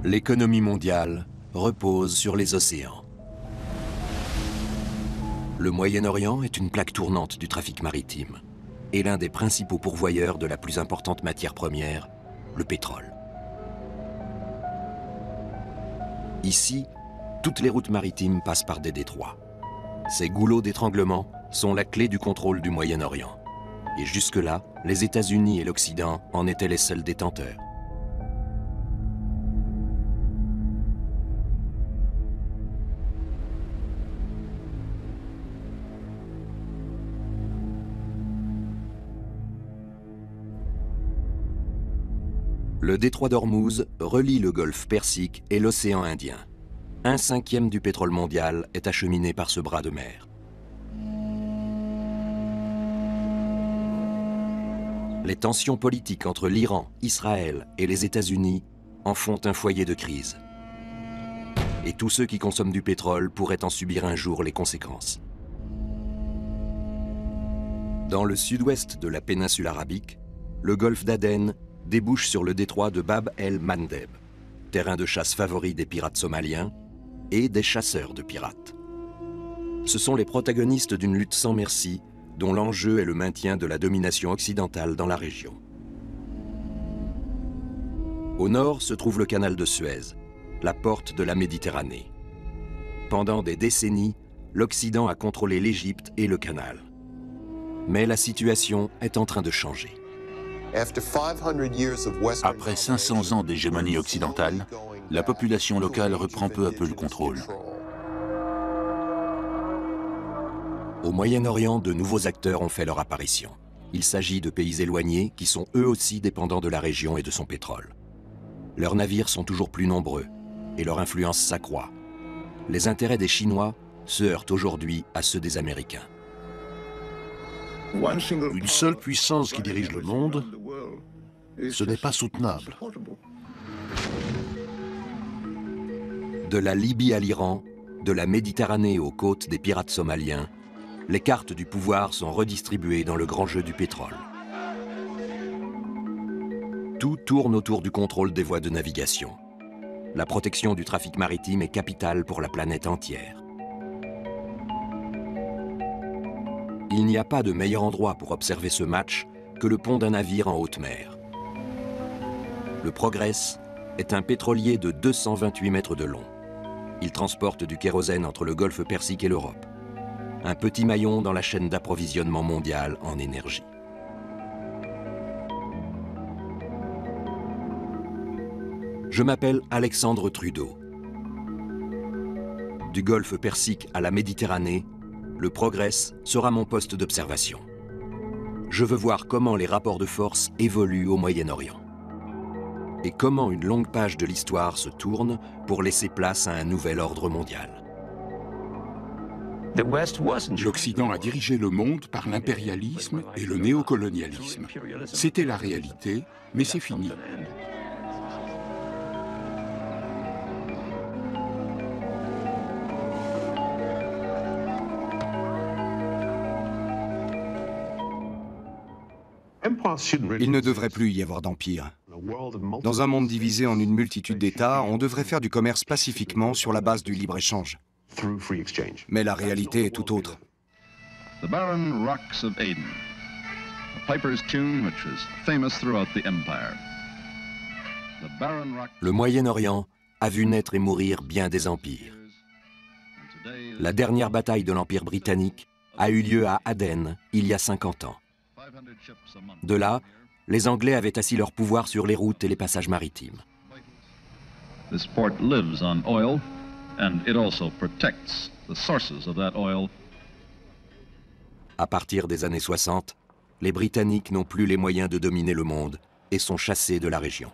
L'économie mondiale repose sur les océans. Le Moyen-Orient est une plaque tournante du trafic maritime et l'un des principaux pourvoyeurs de la plus importante matière première, le pétrole. Ici, toutes les routes maritimes passent par des détroits. Ces goulots d'étranglement sont la clé du contrôle du Moyen-Orient. Et jusque-là, les États-Unis et l'Occident en étaient les seuls détenteurs. Le détroit d'Ormuz relie le golfe Persique et l'océan Indien. 1/5 du pétrole mondial est acheminé par ce bras de mer. Les tensions politiques entre l'Iran, Israël et les États-Unis en font un foyer de crise. Et tous ceux qui consomment du pétrole pourraient en subir un jour les conséquences. Dans le sud-ouest de la péninsule arabique, le golfe d'Aden débouche sur le détroit de Bab el-Mandeb, terrain de chasse favori des pirates somaliens et des chasseurs de pirates. Ce sont les protagonistes d'une lutte sans merci dont l'enjeu est le maintien de la domination occidentale dans la région. Au nord se trouve le canal de Suez, la porte de la Méditerranée. Pendant des décennies, l'Occident a contrôlé l'Égypte et le canal. Mais la situation est en train de changer. Après 500 ans d'hégémonie occidentale, la population locale reprend peu à peu le contrôle. Au Moyen-Orient, de nouveaux acteurs ont fait leur apparition. Il s'agit de pays éloignés qui sont eux aussi dépendants de la région et de son pétrole. Leurs navires sont toujours plus nombreux et leur influence s'accroît. Les intérêts des Chinois se heurtent aujourd'hui à ceux des Américains. Une seule puissance qui dirige le monde, ce n'est pas soutenable. De la Libye à l'Iran, de la Méditerranée aux côtes des pirates somaliens, les cartes du pouvoir sont redistribuées dans le grand jeu du pétrole. Tout tourne autour du contrôle des voies de navigation. La protection du trafic maritime est capitale pour la planète entière. Il n'y a pas de meilleur endroit pour observer ce match que le pont d'un navire en haute mer. Le Progress est un pétrolier de 228 mètres de long. Il transporte du kérosène entre le golfe Persique et l'Europe. Un petit maillon dans la chaîne d'approvisionnement mondiale en énergie. Je m'appelle Alexandre Trudeau. Du golfe Persique à la Méditerranée, le Progress sera mon poste d'observation. Je veux voir comment les rapports de force évoluent au Moyen-Orient. Et comment une longue page de l'histoire se tourne pour laisser place à un nouvel ordre mondial. L'Occident a dirigé le monde par l'impérialisme et le néocolonialisme. C'était la réalité, mais c'est fini. Il ne devrait plus y avoir d'empire. Dans un monde divisé en une multitude d'États, on devrait faire du commerce pacifiquement sur la base du libre-échange. Mais la réalité est tout autre. The barren rocks of Aden, a piper's tune which was famous throughout the empire. The barren rocks. Le Moyen-Orient a vu naître et mourir bien des empires. La dernière bataille de l'Empire britannique a eu lieu à Aden il y a 50 ans. De là, les Anglais avaient assis leur pouvoir sur les routes et les passages maritimes. This port lives on oil, and it also protects the sources of that oil. À partir des années 60, les Britanniques n'ont plus les moyens de dominer le monde et sont chassés de la région.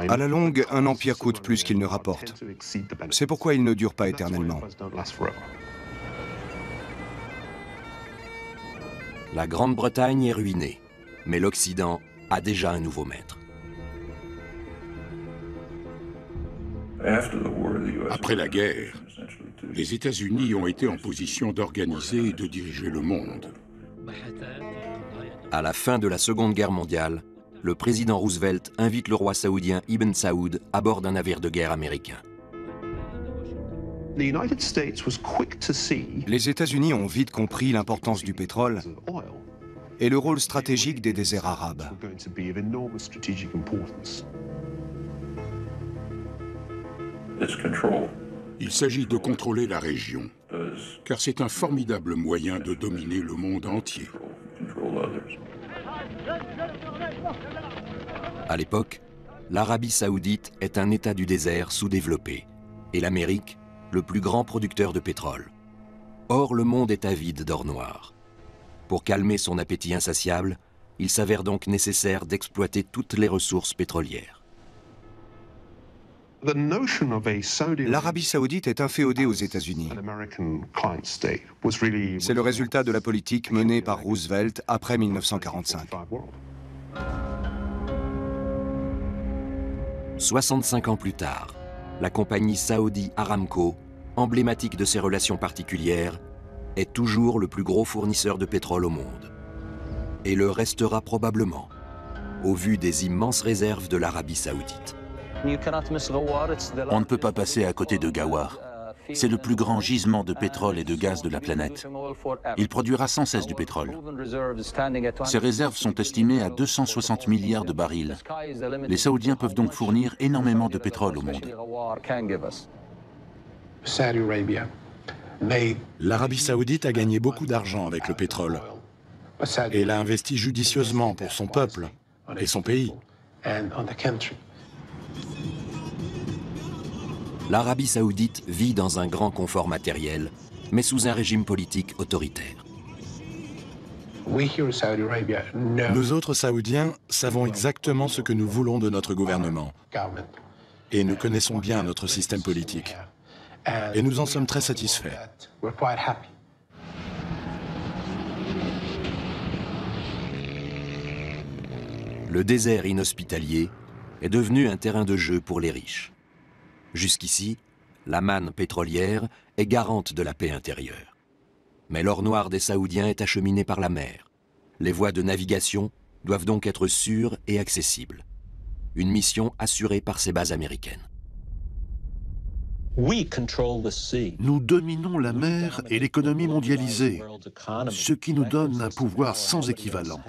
À la longue, un empire coûte plus qu'il ne rapporte. C'est pourquoi il ne dure pas éternellement. La Grande-Bretagne est ruinée, mais l'Occident a déjà un nouveau maître. Après la guerre, les États-Unis ont été en position d'organiser et de diriger le monde. À la fin de la Seconde Guerre mondiale, le président Roosevelt invite le roi saoudien Ibn Saoud à bord d'un navire de guerre américain. Les États-Unis ont vite compris l'importance du pétrole et le rôle stratégique des déserts arabes. Il s'agit de contrôler la région, car c'est un formidable moyen de dominer le monde entier. À l'époque, l'Arabie saoudite est un État du désert sous-développé, et l'Amérique, le plus grand producteur de pétrole. Or, le monde est avide d'or noir. Pour calmer son appétit insatiable, il s'avère donc nécessaire d'exploiter toutes les ressources pétrolières. L'Arabie saoudite est inféodée aux États-Unis. C'est le résultat de la politique menée par Roosevelt après 1945. 65 ans plus tard, la compagnie Saudi Aramco, emblématique de ses relations particulières, est toujours le plus gros fournisseur de pétrole au monde. Et le restera probablement, au vu des immenses réserves de l'Arabie saoudite. On ne peut pas passer à côté de Ghawar. C'est le plus grand gisement de pétrole et de gaz de la planète. Il produira sans cesse du pétrole. Ses réserves sont estimées à 260 milliards de barils. Les Saoudiens peuvent donc fournir énormément de pétrole au monde. L'Arabie saoudite a gagné beaucoup d'argent avec le pétrole. Et l'a investi judicieusement pour son peuple et son pays. L'Arabie saoudite vit dans un grand confort matériel, mais sous un régime politique autoritaire. Nous autres Saoudiens savons exactement ce que nous voulons de notre gouvernement. Et nous connaissons bien notre système politique. Et nous en sommes très satisfaits. Le désert inhospitalier est devenu un terrain de jeu pour les riches. Jusqu'ici, la manne pétrolière est garante de la paix intérieure. Mais l'or noir des Saoudiens est acheminé par la mer. Les voies de navigation doivent donc être sûres et accessibles. Une mission assurée par ces bases américaines. Nous dominons la mer et l'économie mondialisée, ce qui nous donne un pouvoir sans équivalent.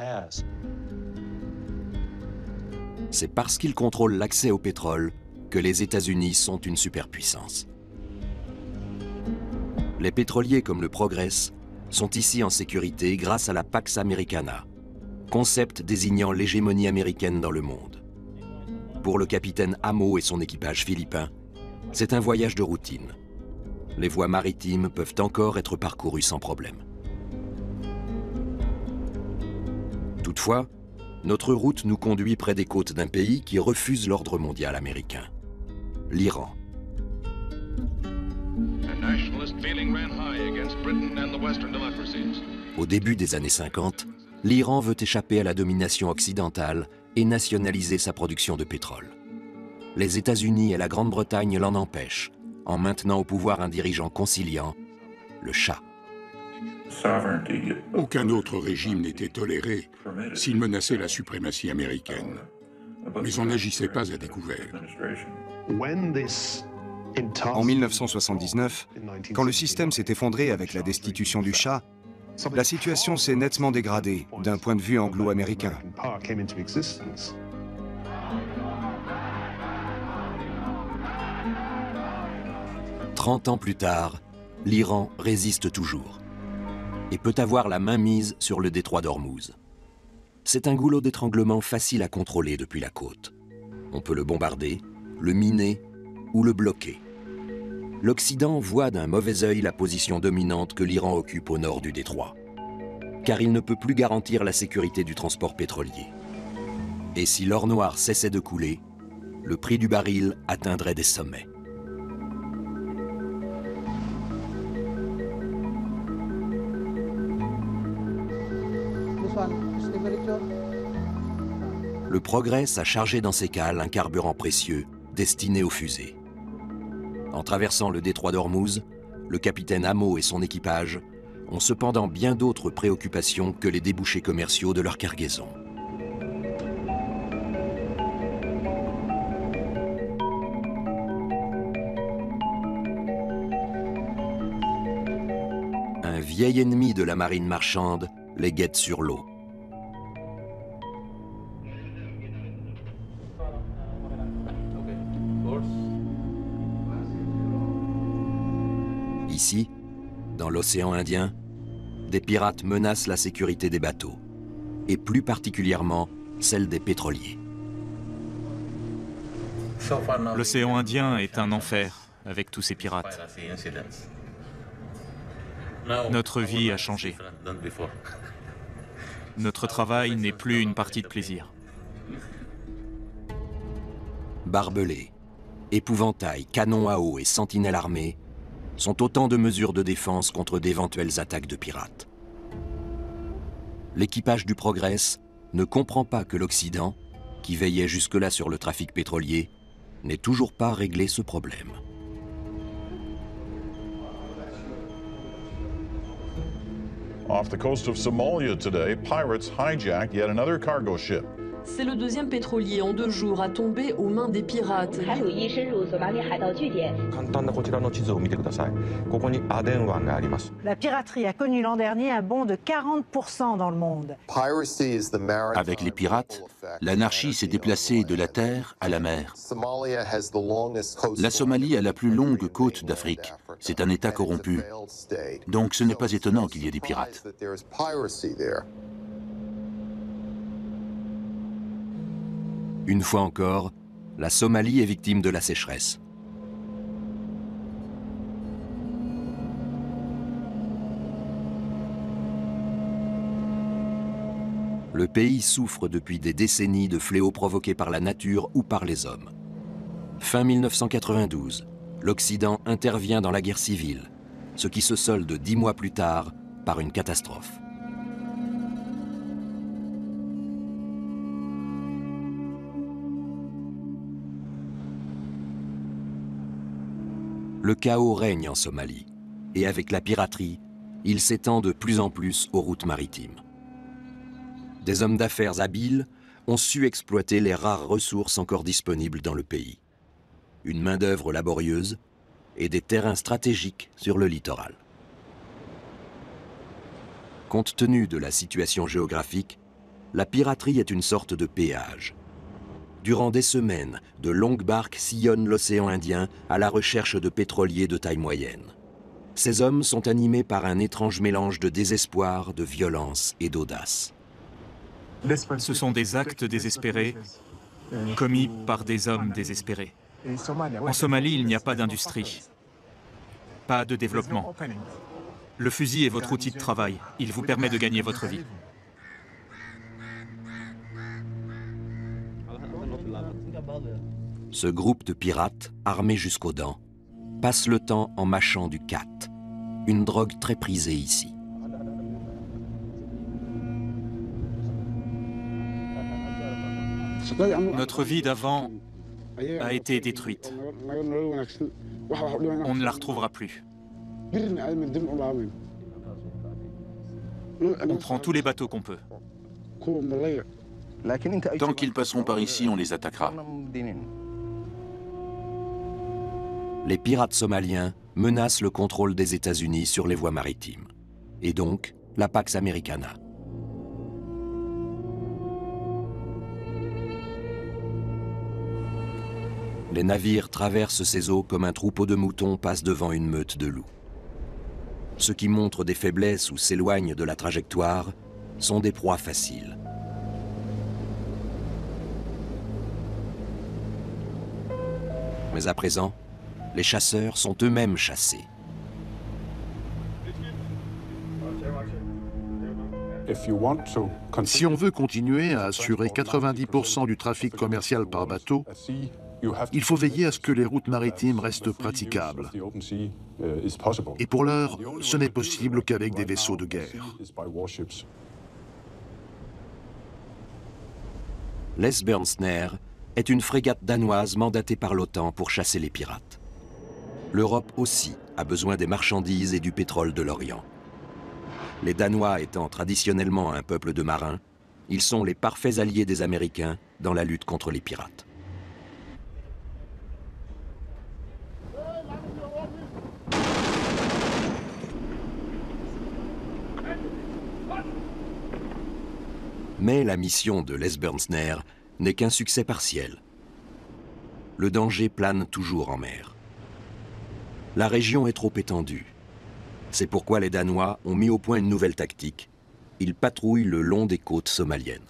C'est parce qu'ils contrôlent l'accès au pétrole que les États-Unis sont une superpuissance. Les pétroliers comme le Progress sont ici en sécurité grâce à la Pax Americana, concept désignant l'hégémonie américaine dans le monde. Pour le capitaine Amo et son équipage philippin, c'est un voyage de routine. Les voies maritimes peuvent encore être parcourues sans problème. Toutefois, notre route nous conduit près des côtes d'un pays qui refuse l'ordre mondial américain, l'Iran. Au début des années 50, l'Iran veut échapper à la domination occidentale et nationaliser sa production de pétrole. Les États-Unis et la Grande-Bretagne l'en empêchent, en maintenant au pouvoir un dirigeant conciliant, le Shah. Aucun autre régime n'était toléré s'il menaçait la suprématie américaine. Mais on n'agissait pas à découvert. En 1979, quand le système s'est effondré avec la destitution du Shah, la situation s'est nettement dégradée d'un point de vue anglo-américain. « 30 ans plus tard, l'Iran résiste toujours et peut avoir la main mise sur le détroit d'Ormuz. C'est un goulot d'étranglement facile à contrôler depuis la côte. On peut le bombarder, le miner ou le bloquer. L'Occident voit d'un mauvais œil la position dominante que l'Iran occupe au nord du détroit, car il ne peut plus garantir la sécurité du transport pétrolier. Et si l'or noir cessait de couler, le prix du baril atteindrait des sommets. Le Progress a chargé dans ses cales un carburant précieux destiné aux fusées. En traversant le détroit d'Ormuz, le capitaine Amo et son équipage ont cependant bien d'autres préoccupations que les débouchés commerciaux de leur cargaison. Un vieil ennemi de la marine marchande les guette sur l'eau. Ici, dans l'océan Indien, des pirates menacent la sécurité des bateaux, et plus particulièrement celle des pétroliers. L'océan Indien est un enfer avec tous ces pirates. Notre vie a changé. Notre travail n'est plus une partie de plaisir. Barbelés, épouvantails, canons à eau et sentinelles armées sont autant de mesures de défense contre d'éventuelles attaques de pirates. L'équipage du Progress ne comprend pas que l'Occident, qui veillait jusque-là sur le trafic pétrolier, n'ait toujours pas réglé ce problème. Off the coast of Somalia today, pirates hijacked yet another cargo ship. C'est le deuxième pétrolier en 2 jours à tomber aux mains des pirates. La piraterie a connu l'an dernier un bond de 40% dans le monde. Avec les pirates, l'anarchie s'est déplacée de la terre à la mer. La Somalie a la plus longue côte d'Afrique. C'est un État corrompu. Donc ce n'est pas étonnant qu'il y ait des pirates. Une fois encore, la Somalie est victime de la sécheresse. Le pays souffre depuis des décennies de fléaux provoqués par la nature ou par les hommes. Fin 1992, l'Occident intervient dans la guerre civile, ce qui se solde 10 mois plus tard par une catastrophe. Le chaos règne en Somalie, et avec la piraterie, il s'étend de plus en plus aux routes maritimes. Des hommes d'affaires habiles ont su exploiter les rares ressources encore disponibles dans le pays. Une main-d'œuvre laborieuse et des terrains stratégiques sur le littoral. Compte tenu de la situation géographique, la piraterie est une sorte de péage. Durant des semaines, de longues barques sillonnent l'océan Indien à la recherche de pétroliers de taille moyenne. Ces hommes sont animés par un étrange mélange de désespoir, de violence et d'audace. Ce sont des actes désespérés commis par des hommes désespérés. En Somalie, il n'y a pas d'industrie, pas de développement. Le fusil est votre outil de travail. Il vous permet de gagner votre vie. Ce groupe de pirates, armés jusqu'aux dents, passe le temps en mâchant du khat, une drogue très prisée ici. Notre vie d'avant a été détruite. On ne la retrouvera plus. On prend tous les bateaux qu'on peut. Tant qu'ils passeront par ici, on les attaquera. Les pirates somaliens menacent le contrôle des États-Unis sur les voies maritimes, et donc la Pax Americana. Les navires traversent ces eaux comme un troupeau de moutons passe devant une meute de loups. Ceux qui montrent des faiblesses ou s'éloignent de la trajectoire sont des proies faciles. Mais à présent, les chasseurs sont eux-mêmes chassés. Si on veut continuer à assurer 90% du trafic commercial par bateau, il faut veiller à ce que les routes maritimes restent praticables. Et pour l'heure, ce n'est possible qu'avec des vaisseaux de guerre. L'Esbjørnstner est une frégate danoise mandatée par l'OTAN pour chasser les pirates. L'Europe aussi a besoin des marchandises et du pétrole de l'Orient. Les Danois étant traditionnellement un peuple de marins, ils sont les parfaits alliés des Américains dans la lutte contre les pirates. Mais la mission de l'Esbjörnsnær n'est qu'un succès partiel. Le danger plane toujours en mer. La région est trop étendue. C'est pourquoi les Danois ont mis au point une nouvelle tactique. Ils patrouillent le long des côtes somaliennes.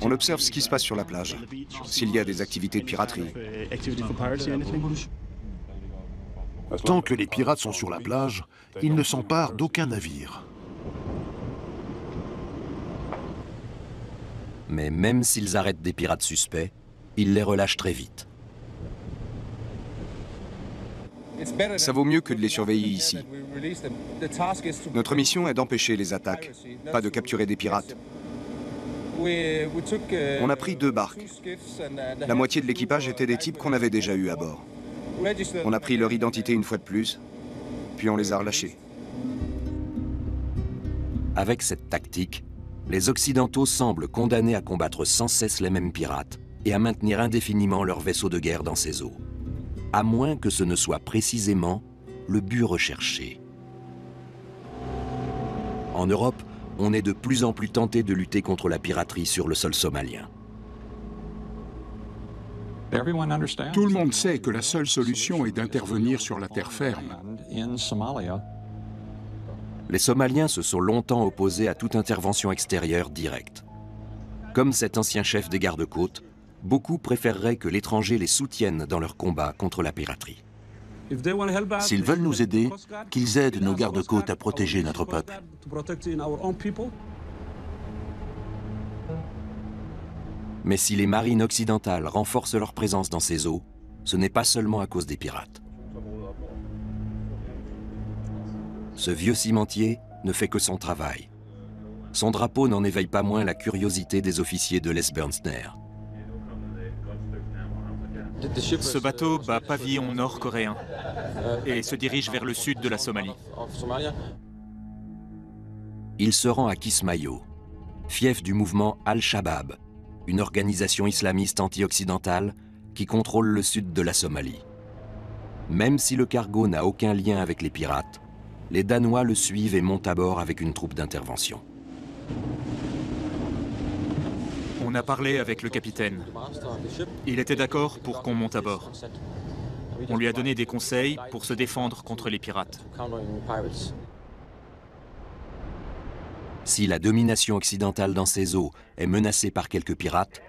On observe ce qui se passe sur la plage, s'il y a des activités de piraterie. Tant que les pirates sont sur la plage, ils ne s'emparent d'aucun navire. Mais même s'ils arrêtent des pirates suspects, ils les relâchent très vite. Ça vaut mieux que de les surveiller ici. Notre mission est d'empêcher les attaques, pas de capturer des pirates. On a pris 2 barques. La moitié de l'équipage étaient des types qu'on avait déjà eus à bord. On a pris leur identité une fois de plus, puis on les a relâchés. Avec cette tactique, les Occidentaux semblent condamnés à combattre sans cesse les mêmes pirates et à maintenir indéfiniment leurs vaisseaux de guerre dans ces eaux, à moins que ce ne soit précisément le but recherché. En Europe, on est de plus en plus tenté de lutter contre la piraterie sur le sol somalien. Tout le monde sait que la seule solution est d'intervenir sur la terre ferme. Les Somaliens se sont longtemps opposés à toute intervention extérieure directe. Comme cet ancien chef des gardes-côtes, beaucoup préféreraient que l'étranger les soutienne dans leur combat contre la piraterie. S'ils veulent nous aider, qu'ils aident nos gardes-côtes à protéger notre peuple. Mais si les marines occidentales renforcent leur présence dans ces eaux, ce n'est pas seulement à cause des pirates. Ce vieux cimentier ne fait que son travail. Son drapeau n'en éveille pas moins la curiosité des officiers de l'Esbjörnsnær. Ce bateau bat pavillon nord-coréen et se dirige vers le sud de la Somalie. Il se rend à Kismayo, fief du mouvement Al-Shabaab, une organisation islamiste anti-occidentale qui contrôle le sud de la Somalie. Même si le cargo n'a aucun lien avec les pirates, les Danois le suivent et montent à bord avec une troupe d'intervention. On a parlé avec le capitaine. Il était d'accord pour qu'on monte à bord. On lui a donné des conseils pour se défendre contre les pirates. Si la domination occidentale dans ces eaux est menacée par quelques pirates,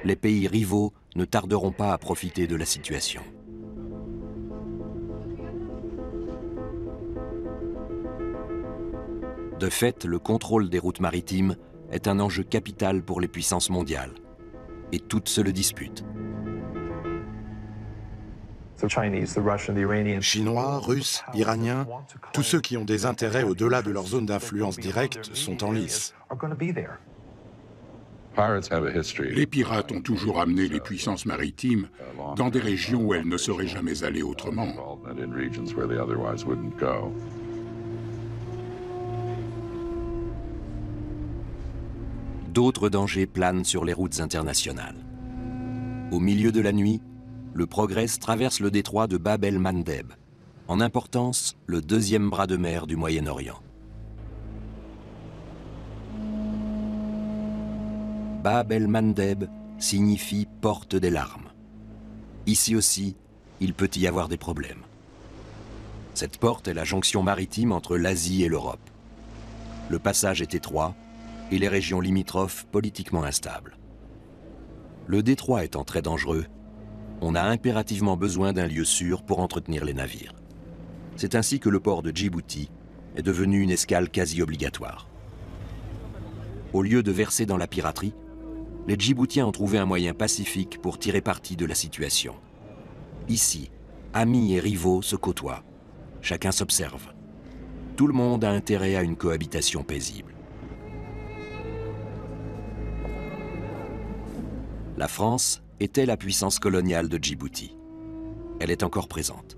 les pays rivaux ne tarderont pas à profiter de la situation. De fait, le contrôle des routes maritimes est un enjeu capital pour les puissances mondiales. Et toutes se le disputent. Chinois, Russes, Iraniens, tous ceux qui ont des intérêts au-delà de leur zone d'influence directe sont en lice. Les pirates ont toujours amené les puissances maritimes dans des régions où elles ne seraient jamais allées autrement. D'autres dangers planent sur les routes internationales. Au milieu de la nuit, le Progress traverse le détroit de Bab el-Mandeb, en importance le 2e bras de mer du Moyen-Orient. Bab el-Mandeb signifie « porte des larmes ». Ici aussi, il peut y avoir des problèmes. Cette porte est la jonction maritime entre l'Asie et l'Europe. Le passage est étroit et les régions limitrophes politiquement instables. Le détroit étant très dangereux, on a impérativement besoin d'un lieu sûr pour entretenir les navires. C'est ainsi que le port de Djibouti est devenu une escale quasi obligatoire. Au lieu de verser dans la piraterie, les Djiboutiens ont trouvé un moyen pacifique pour tirer parti de la situation. Ici, amis et rivaux se côtoient. Chacun s'observe. Tout le monde a intérêt à une cohabitation paisible. La France était la puissance coloniale de Djibouti. Elle est encore présente.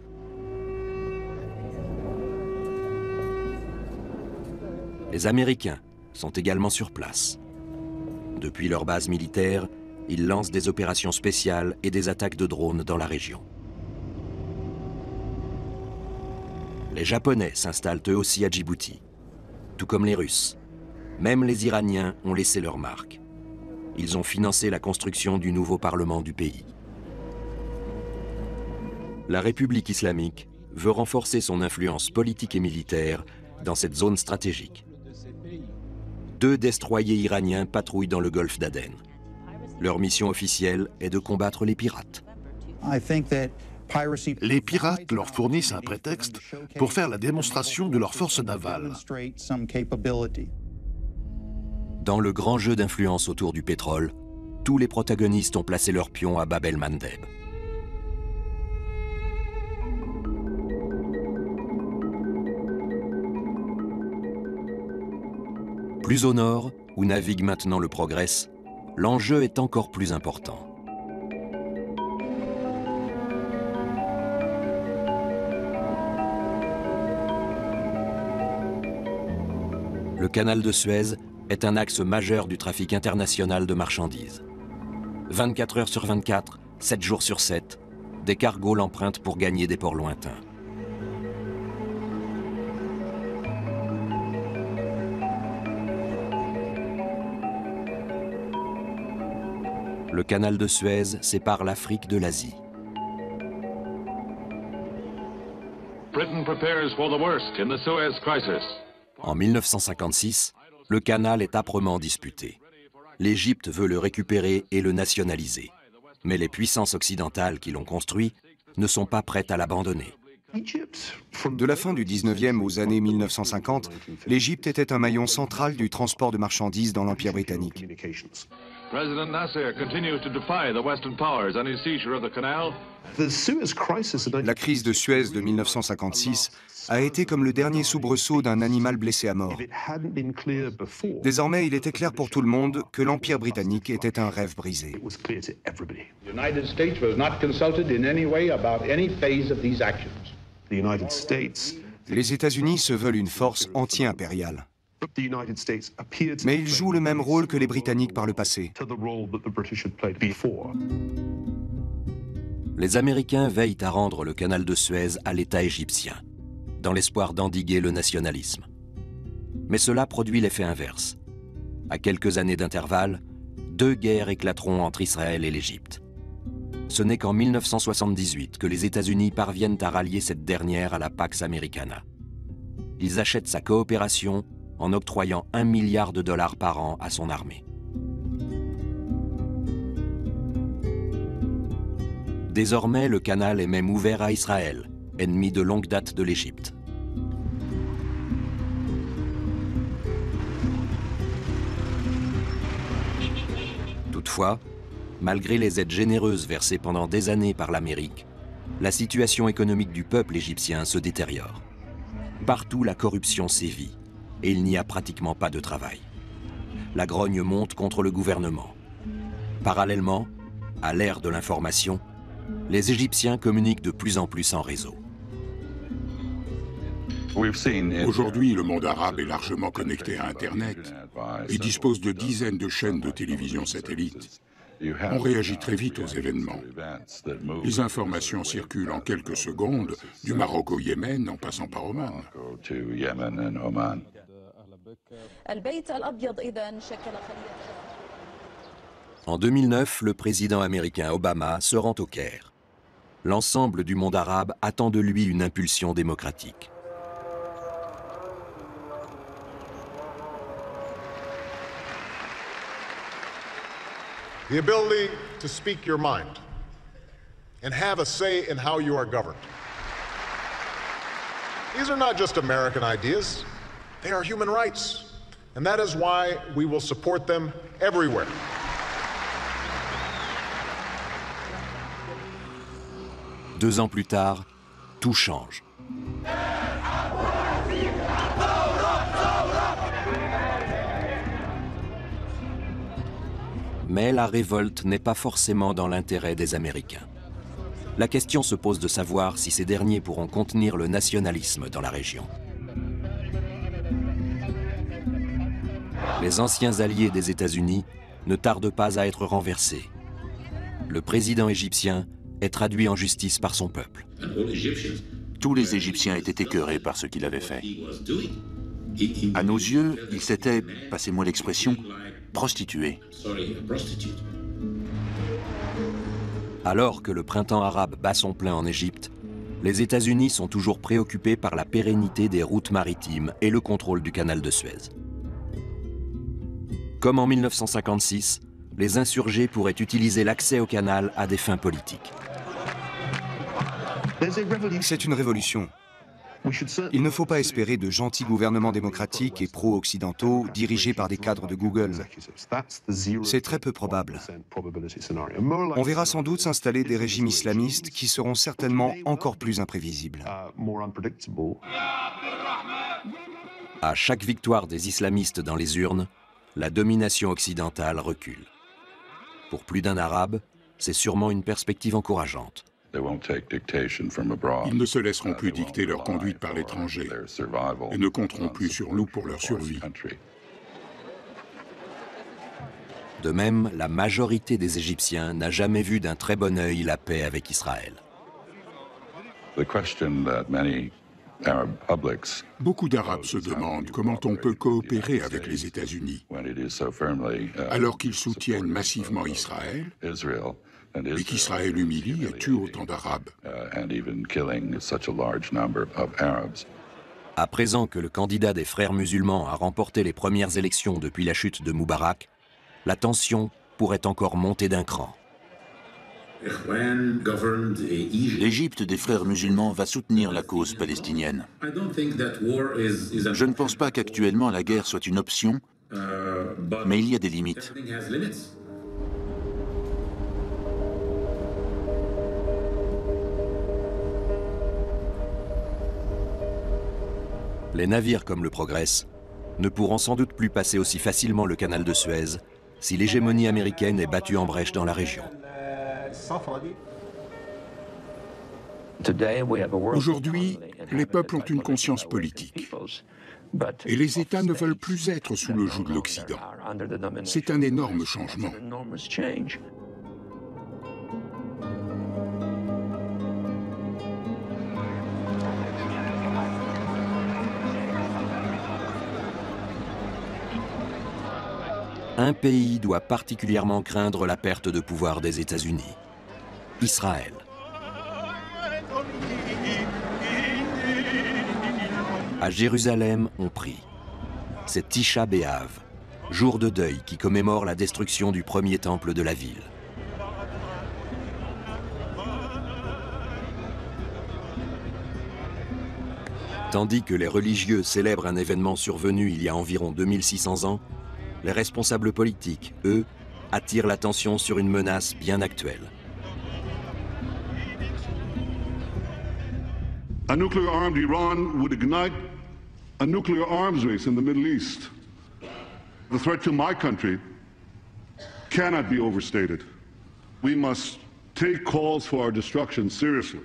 Les Américains sont également sur place. Depuis leur base militaire, ils lancent des opérations spéciales et des attaques de drones dans la région. Les Japonais s'installent eux aussi à Djibouti, tout comme les Russes. Même les Iraniens ont laissé leur marque. Ils ont financé la construction du nouveau parlement du pays. La République islamique veut renforcer son influence politique et militaire dans cette zone stratégique. 2 destroyers iraniens patrouillent dans le golfe d'Aden. Leur mission officielle est de combattre les pirates. Les pirates leur fournissent un prétexte pour faire la démonstration de leur force navale. Dans le grand jeu d'influence autour du pétrole, tous les protagonistes ont placé leur pion à Bab el-Mandeb. Plus au nord, où navigue maintenant le Progress, l'enjeu est encore plus important. Le canal de Suez est un axe majeur du trafic international de marchandises. 24 heures sur 24, 7 jours sur 7, des cargos l'empruntent pour gagner des ports lointains. Le canal de Suez sépare l'Afrique de l'Asie. En 1956, le canal est âprement disputé. L'Égypte veut le récupérer et le nationaliser. Mais les puissances occidentales qui l'ont construit ne sont pas prêtes à l'abandonner. De la fin du 19e aux années 1950, l'Égypte était un maillon central du transport de marchandises dans l'Empire britannique. La crise de Suez de 1956 a été comme le dernier soubresaut d'un animal blessé à mort. Désormais, il était clair pour tout le monde que l'Empire britannique était un rêve brisé. Les États-Unis se veulent une force anti-impériale. Mais ils jouent le même rôle que les Britanniques par le passé. Les Américains veillent à rendre le canal de Suez à l'État égyptien, dans l'espoir d'endiguer le nationalisme. Mais cela produit l'effet inverse. À quelques années d'intervalle, 2 guerres éclateront entre Israël et l'Égypte. Ce n'est qu'en 1978 que les États-Unis parviennent à rallier cette dernière à la Pax Americana. Ils achètent sa coopération en octroyant $1 milliard par an à son armée. Désormais, le canal est même ouvert à Israël, ennemi de longue date de l'Égypte. Toutefois, malgré les aides généreuses versées pendant des années par l'Amérique, la situation économique du peuple égyptien se détériore. Partout, la corruption sévit et il n'y a pratiquement pas de travail. La grogne monte contre le gouvernement. Parallèlement, à l'ère de l'information, les Égyptiens communiquent de plus en plus en réseau. Aujourd'hui, le monde arabe est largement connecté à Internet et dispose de dizaines de chaînes de télévision satellites. On réagit très vite aux événements. Les informations circulent en quelques secondes, du Maroc au Yémen en passant par Oman. En 2009, le président américain Obama se rend au Caire. L'ensemble du monde arabe attend de lui une impulsion démocratique. The ability to speak your mind and have a say in how you are governed. These are not just American ideas, they are human rights. And that is why we will support them everywhere. Deux ans plus tard, tout change. Mais la révolte n'est pas forcément dans l'intérêt des Américains. La question se pose de savoir si ces derniers pourront contenir le nationalisme dans la région. Les anciens alliés des États-Unis ne tardent pas à être renversés. Le président égyptien est traduit en justice par son peuple. Tous les Égyptiens étaient écœurés par ce qu'il avait fait. À nos yeux, il s'était, passez-moi l'expression, prostitué. Alors que le printemps arabe bat son plein en Égypte, les États-Unis sont toujours préoccupés par la pérennité des routes maritimes et le contrôle du canal de Suez. Comme en 1956, les insurgés pourraient utiliser l'accès au canal à des fins politiques. C'est une révolution. Il ne faut pas espérer de gentils gouvernements démocratiques et pro-occidentaux dirigés par des cadres de Google. C'est très peu probable. On verra sans doute s'installer des régimes islamistes qui seront certainement encore plus imprévisibles. À chaque victoire des islamistes dans les urnes, la domination occidentale recule. Pour plus d'un Arabe, c'est sûrement une perspective encourageante. Ils ne se laisseront plus dicter leur conduite par l'étranger et ne compteront plus sur nous pour leur survie. De même, la majorité des Égyptiens n'a jamais vu d'un très bon œil la paix avec Israël. Beaucoup d'Arabes se demandent comment on peut coopérer avec les États-Unis alors qu'ils soutiennent massivement Israël et qu'Israël humilie et tue autant d'Arabes. À présent que le candidat des frères musulmans a remporté les premières élections depuis la chute de Moubarak, la tension pourrait encore monter d'un cran. L'Égypte des frères musulmans va soutenir la cause palestinienne. Je ne pense pas qu'actuellement la guerre soit une option, mais il y a des limites. Les navires comme le Progress ne pourront sans doute plus passer aussi facilement le canal de Suez si l'hégémonie américaine est battue en brèche dans la région. Aujourd'hui, les peuples ont une conscience politique. Et les États ne veulent plus être sous le joug de l'Occident. C'est un énorme changement. Un pays doit particulièrement craindre la perte de pouvoir des États-Unis, Israël. À Jérusalem, on prie. C'est Tisha B'Av, jour de deuil qui commémore la destruction du premier temple de la ville. Tandis que les religieux célèbrent un événement survenu il y a environ 2600 ans, les responsables politiques, eux, attirent l'attention sur une menace bien actuelle. A nuclear-armed Iran would ignite a nuclear arms race in the Middle East. The threat to my country cannot be overstated. We must take calls for our destruction seriously.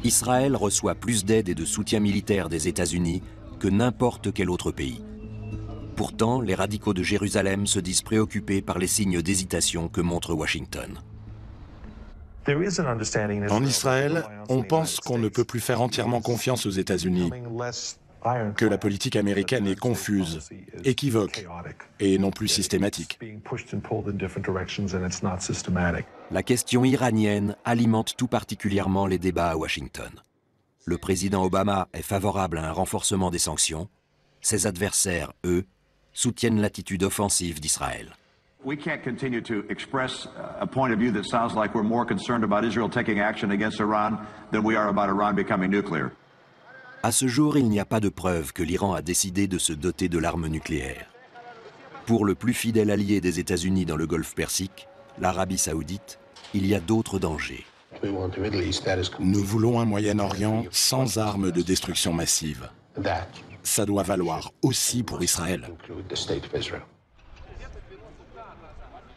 Israël reçoit plus d'aide et de soutien militaire des États-Unis que n'importe quel autre pays. Pourtant, les radicaux de Jérusalem se disent préoccupés par les signes d'hésitation que montre Washington. En Israël, on pense qu'on ne peut plus faire entièrement confiance aux États-Unis, que la politique américaine est confuse, équivoque et non plus systématique. La question iranienne alimente tout particulièrement les débats à Washington. Le président Obama est favorable à un renforcement des sanctions. Ses adversaires, eux, soutiennent l'attitude offensive d'Israël. We can't continue to express a point of view that sounds like we're more concerned about Israel taking action against Iran than we are about Iran becoming nuclear. À ce jour, il n'y a pas de preuve que l'Iran a décidé de se doter de l'arme nucléaire. Pour le plus fidèle allié des États-Unis dans le Golfe Persique, l'Arabie Saoudite, il y a d'autres dangers. Nous voulons un Moyen-Orient sans armes de destruction massive. Ça doit valoir aussi pour Israël.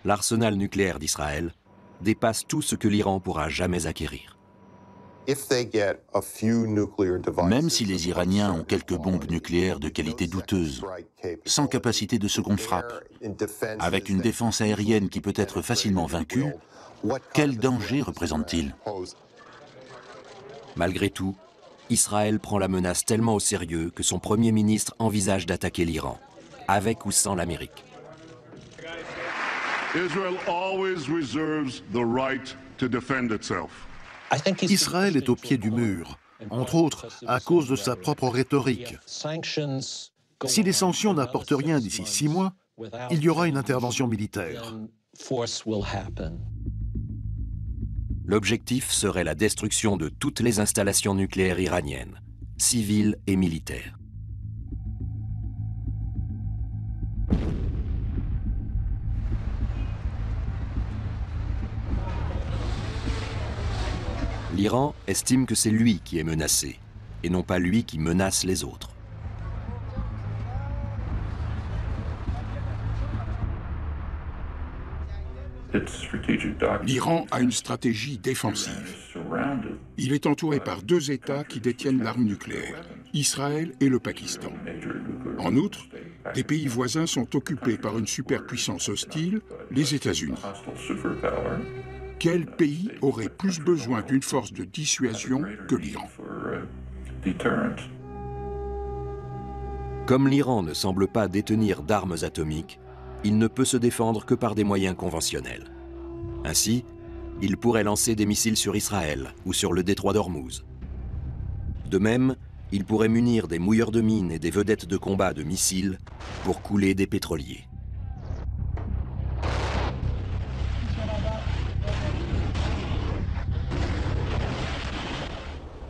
l'arsenal nucléaire d'Israël dépasse tout ce que l'Iran pourra jamais acquérir. Même si les Iraniens ont quelques bombes nucléaires de qualité douteuse, sans capacité de seconde frappe, avec une défense aérienne qui peut être facilement vaincue, quel danger représente-t-il? Malgré tout, Israël prend la menace tellement au sérieux que son Premier ministre envisage d'attaquer l'Iran, avec ou sans l'Amérique. Israël est au pied du mur, entre autres à cause de sa propre rhétorique. Si les sanctions n'apportent rien d'ici 6 mois, il y aura une intervention militaire. L'objectif serait la destruction de toutes les installations nucléaires iraniennes, civiles et militaires. L'Iran estime que c'est lui qui est menacé, et non pas lui qui menace les autres. L'Iran a une stratégie défensive. Il est entouré par 2 États qui détiennent l'arme nucléaire, Israël et le Pakistan. En outre, des pays voisins sont occupés par une superpuissance hostile, les États-Unis. Quel pays aurait plus besoin d'une force de dissuasion que l'Iran? Comme l'Iran ne semble pas détenir d'armes atomiques, il ne peut se défendre que par des moyens conventionnels. Ainsi, il pourrait lancer des missiles sur Israël ou sur le détroit d'Ormuz. De même, il pourrait munir des mouilleurs de mines et des vedettes de combat de missiles pour couler des pétroliers.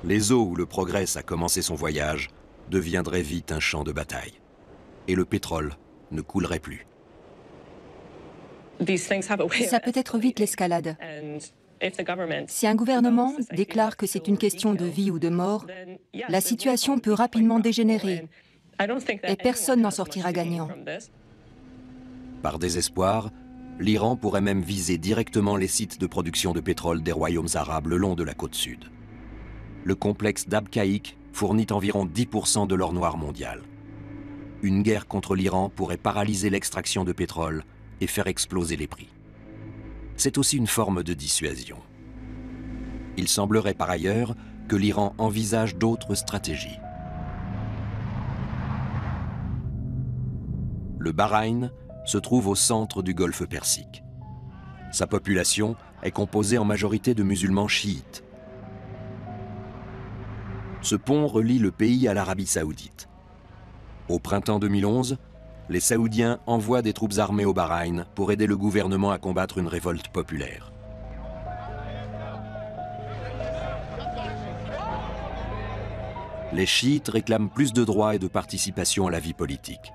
Les eaux où le Progress a commencé son voyage deviendraient vite un champ de bataille. Et le pétrole ne coulerait plus. Ça peut être vite l'escalade. Si un gouvernement déclare que c'est une question de vie ou de mort, la situation peut rapidement dégénérer et personne n'en sortira gagnant. Par désespoir, l'Iran pourrait même viser directement les sites de production de pétrole des royaumes arabes le long de la côte sud. Le complexe d'Abqaiq fournit environ 10% de l'or noir mondial. Une guerre contre l'Iran pourrait paralyser l'extraction de pétrole et faire exploser les prix. C'est aussi une forme de dissuasion. Il semblerait par ailleurs que l'Iran envisage d'autres stratégies. Le Bahreïn se trouve au centre du golfe Persique. Sa population est composée en majorité de musulmans chiites. Ce pont relie le pays à l'Arabie saoudite. Au printemps 2011, les Saoudiens envoient des troupes armées au Bahreïn pour aider le gouvernement à combattre une révolte populaire. Les chiites réclament plus de droits et de participation à la vie politique.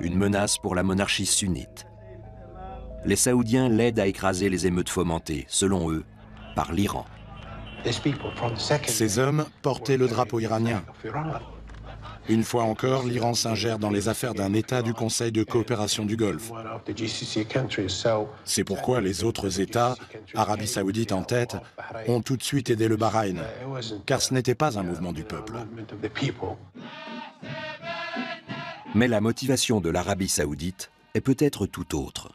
Une menace pour la monarchie sunnite. Les Saoudiens l'aident à écraser les émeutes fomentées, selon eux, par l'Iran. Ces hommes portaient le drapeau iranien. Une fois encore, l'Iran s'ingère dans les affaires d'un État du Conseil de coopération du Golfe. C'est pourquoi les autres États, Arabie saoudite en tête, ont tout de suite aidé le Bahreïn, car ce n'était pas un mouvement du peuple. Mais la motivation de l'Arabie saoudite est peut-être tout autre.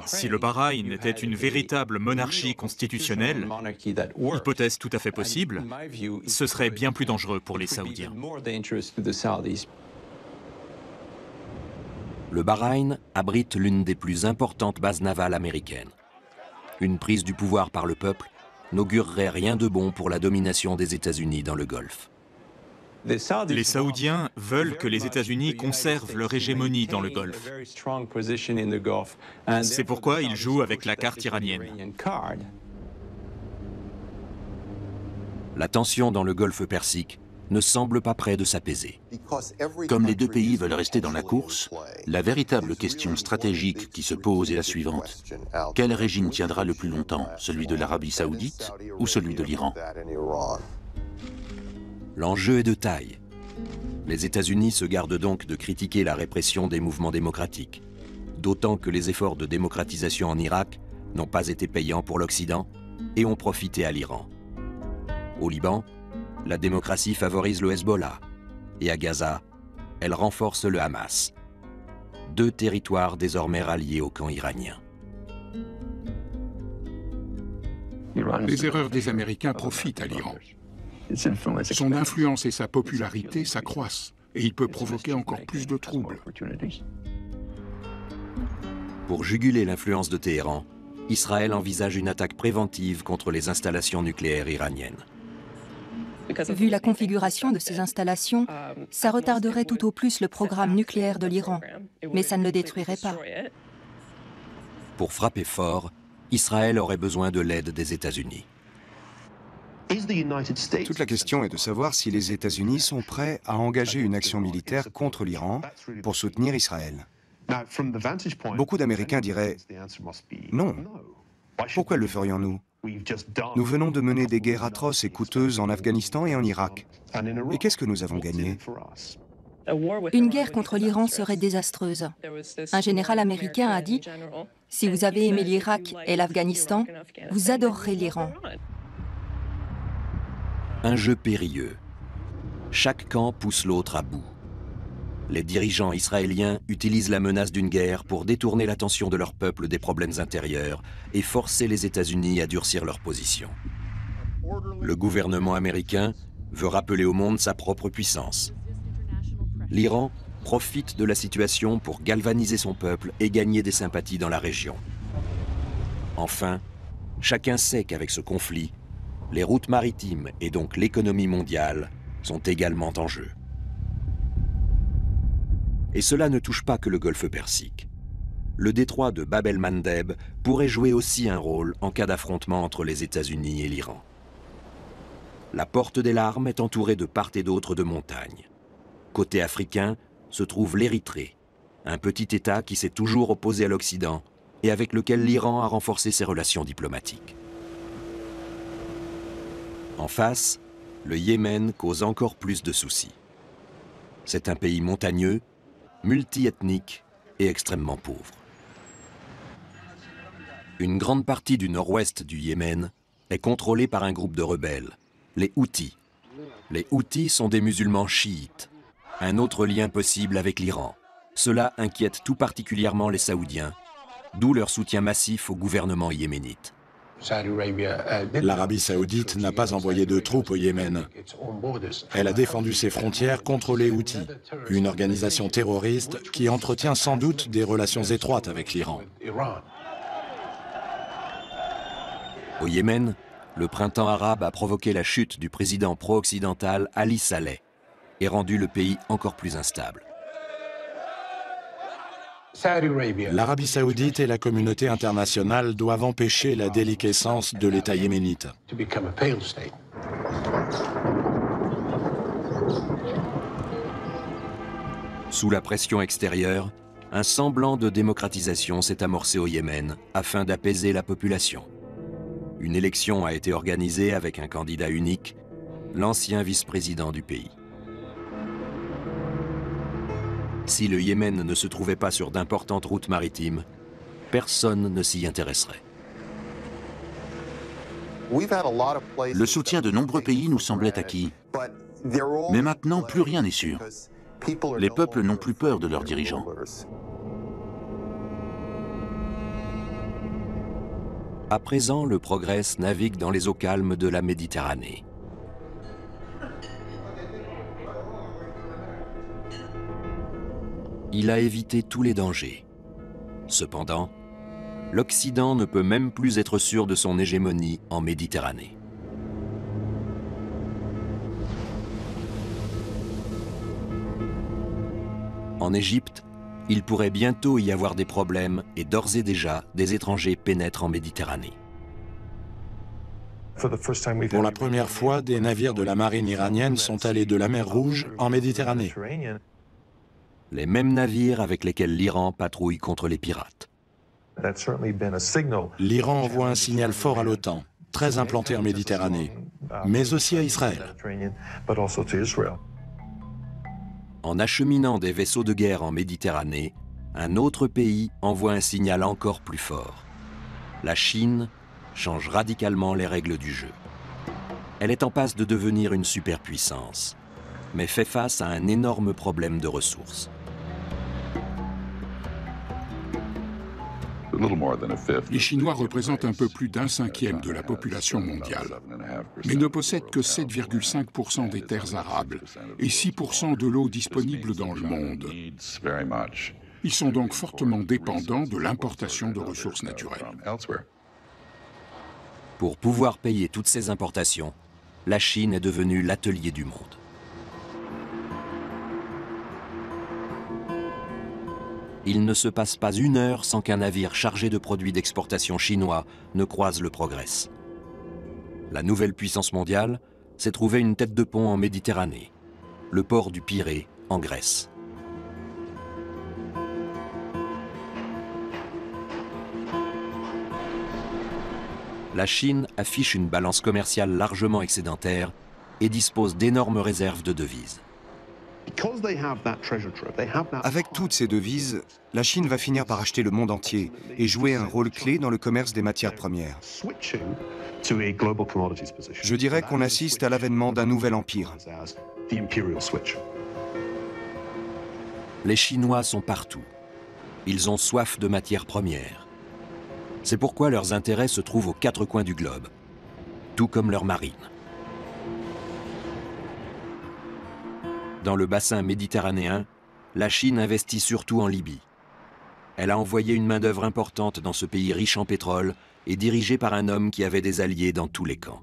Si le Bahreïn était une véritable monarchie constitutionnelle, hypothèse tout à fait possible, ce serait bien plus dangereux pour les Saoudiens. Le Bahreïn abrite l'une des plus importantes bases navales américaines. Une prise du pouvoir par le peuple n'augurerait rien de bon pour la domination des États-Unis dans le Golfe. Les Saoudiens veulent que les États-Unis conservent leur hégémonie dans le Golfe. C'est pourquoi ils jouent avec la carte iranienne. La tension dans le Golfe Persique ne semble pas près de s'apaiser. Comme les deux pays veulent rester dans la course, la véritable question stratégique qui se pose est la suivante. Quel régime tiendra le plus longtemps, celui de l'Arabie saoudite ou celui de l'Iran ? L'enjeu est de taille. Les États-Unis se gardent donc de critiquer la répression des mouvements démocratiques, d'autant que les efforts de démocratisation en Irak n'ont pas été payants pour l'Occident et ont profité à l'Iran. Au Liban, la démocratie favorise le Hezbollah, et à Gaza, elle renforce le Hamas. 2 territoires désormais ralliés au camp iranien. Les erreurs des Américains profitent à l'Iran. Son influence et sa popularité s'accroissent, et il peut provoquer encore plus de troubles. Pour juguler l'influence de Téhéran, Israël envisage une attaque préventive contre les installations nucléaires iraniennes. Vu la configuration de ces installations, ça retarderait tout au plus le programme nucléaire de l'Iran, mais ça ne le détruirait pas. Pour frapper fort, Israël aurait besoin de l'aide des États-Unis. Toute la question est de savoir si les États-Unis sont prêts à engager une action militaire contre l'Iran pour soutenir Israël. Beaucoup d'Américains diraient « Non, pourquoi le ferions-nous ? Nous venons de mener des guerres atroces et coûteuses en Afghanistan et en Irak. Et qu'est-ce que nous avons gagné ? Une guerre contre l'Iran serait désastreuse. Un général américain a dit « Si vous avez aimé l'Irak et l'Afghanistan, vous adorerez l'Iran. » Un jeu périlleux. Chaque camp pousse l'autre à bout. Les dirigeants israéliens utilisent la menace d'une guerre pour détourner l'attention de leur peuple des problèmes intérieurs et forcer les États-Unis à durcir leur position. Le gouvernement américain veut rappeler au monde sa propre puissance. L'Iran profite de la situation pour galvaniser son peuple et gagner des sympathies dans la région. Enfin, chacun sait qu'avec ce conflit, les routes maritimes et donc l'économie mondiale sont également en jeu. Et cela ne touche pas que le golfe Persique. Le détroit de Bab el-Mandeb pourrait jouer aussi un rôle en cas d'affrontement entre les États-Unis et l'Iran. La porte des larmes est entourée de part et d'autre de montagnes. Côté africain se trouve l'Érythrée, un petit État qui s'est toujours opposé à l'Occident et avec lequel l'Iran a renforcé ses relations diplomatiques. En face, le Yémen cause encore plus de soucis. C'est un pays montagneux, multi-ethnique et extrêmement pauvre. Une grande partie du nord-ouest du Yémen est contrôlée par un groupe de rebelles, les Houthis. Les Houthis sont des musulmans chiites, un autre lien possible avec l'Iran. Cela inquiète tout particulièrement les Saoudiens, d'où leur soutien massif au gouvernement yéménite. L'Arabie saoudite n'a pas envoyé de troupes au Yémen. Elle a défendu ses frontières contre les Houthis, une organisation terroriste qui entretient sans doute des relations étroites avec l'Iran. Au Yémen, le printemps arabe a provoqué la chute du président pro-occidental Ali Saleh et rendu le pays encore plus instable. L'Arabie saoudite et la communauté internationale doivent empêcher la déliquescence de l'État yéménite. Sous la pression extérieure, un semblant de démocratisation s'est amorcé au Yémen afin d'apaiser la population. Une élection a été organisée avec un candidat unique, l'ancien vice-président du pays. Si le Yémen ne se trouvait pas sur d'importantes routes maritimes, personne ne s'y intéresserait. Le soutien de nombreux pays nous semblait acquis. Mais maintenant, plus rien n'est sûr. Les peuples n'ont plus peur de leurs dirigeants. À présent, le Progress navigue dans les eaux calmes de la Méditerranée. Il a évité tous les dangers. Cependant, l'Occident ne peut même plus être sûr de son hégémonie en Méditerranée. En Égypte, il pourrait bientôt y avoir des problèmes et d'ores et déjà, des étrangers pénètrent en Méditerranée. Pour la première fois, des navires de la marine iranienne sont allés de la mer Rouge en Méditerranée. Les mêmes navires avec lesquels l'Iran patrouille contre les pirates. L'Iran envoie un signal fort à l'OTAN, très implanté en Méditerranée, mais aussi à Israël. En acheminant des vaisseaux de guerre en Méditerranée, un autre pays envoie un signal encore plus fort. La Chine change radicalement les règles du jeu. Elle est en passe de devenir une superpuissance, mais fait face à un énorme problème de ressources. Les Chinois représentent un peu plus d'un cinquième de la population mondiale, mais ne possèdent que 7,5% des terres arables et 6% de l'eau disponible dans le monde. Ils sont donc fortement dépendants de l'importation de ressources naturelles. Pour pouvoir payer toutes ces importations, la Chine est devenue l'atelier du monde. Il ne se passe pas une heure sans qu'un navire chargé de produits d'exportation chinois ne croise le Progress. La nouvelle puissance mondiale s'est trouvée une tête de pont en Méditerranée, le port du Pirée, en Grèce. La Chine affiche une balance commerciale largement excédentaire et dispose d'énormes réserves de devises. Avec toutes ces devises, la Chine va finir par acheter le monde entier et jouer un rôle clé dans le commerce des matières premières. Je dirais qu'on assiste à l'avènement d'un nouvel empire. Les Chinois sont partout. Ils ont soif de matières premières. C'est pourquoi leurs intérêts se trouvent aux quatre coins du globe, tout comme leur marine. Dans le bassin méditerranéen, la Chine investit surtout en Libye. Elle a envoyé une main-d'œuvre importante dans ce pays riche en pétrole et dirigé par un homme qui avait des alliés dans tous les camps.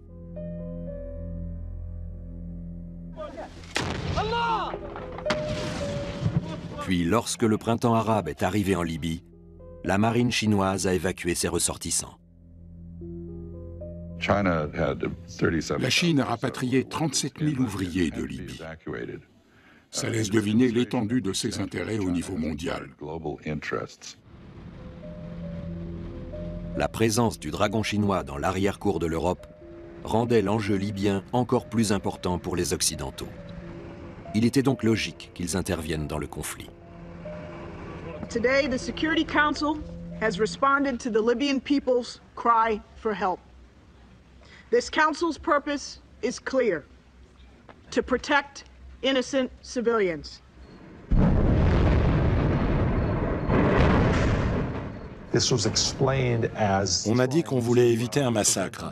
Puis, lorsque le printemps arabe est arrivé en Libye, la marine chinoise a évacué ses ressortissants. La Chine a rapatrié 37 000 ouvriers de Libye. Ça laisse deviner l'étendue de ses intérêts au niveau mondial. La présence du dragon chinois dans l'arrière-cour de l'Europe rendait l'enjeu libyen encore plus important pour les Occidentaux. Il était donc logique qu'ils interviennent dans le conflit. Today, the Security Council has responded to the Libyan people's cry for help. This council's purpose is clear: to protect innocent civilians. On a dit qu'on voulait éviter un massacre.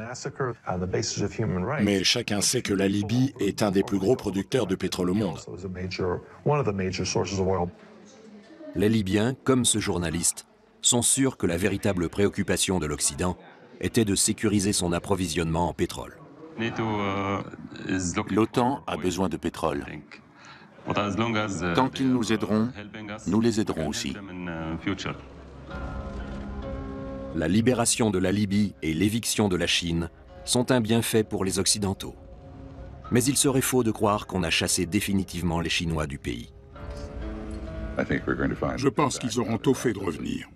Mais chacun sait que la Libye est un des plus gros producteurs de pétrole au monde. Les Libyens, comme ce journaliste, sont sûrs que la véritable préoccupation de l'Occident était de sécuriser son approvisionnement en pétrole. L'OTAN a besoin de pétrole. Tant qu'ils nous aideront, nous les aiderons aussi. La libération de la Libye et l'éviction de la Chine sont un bienfait pour les Occidentaux. Mais il serait faux de croire qu'on a chassé définitivement les Chinois du pays. Je pense qu'ils auront tôt fait de revenir.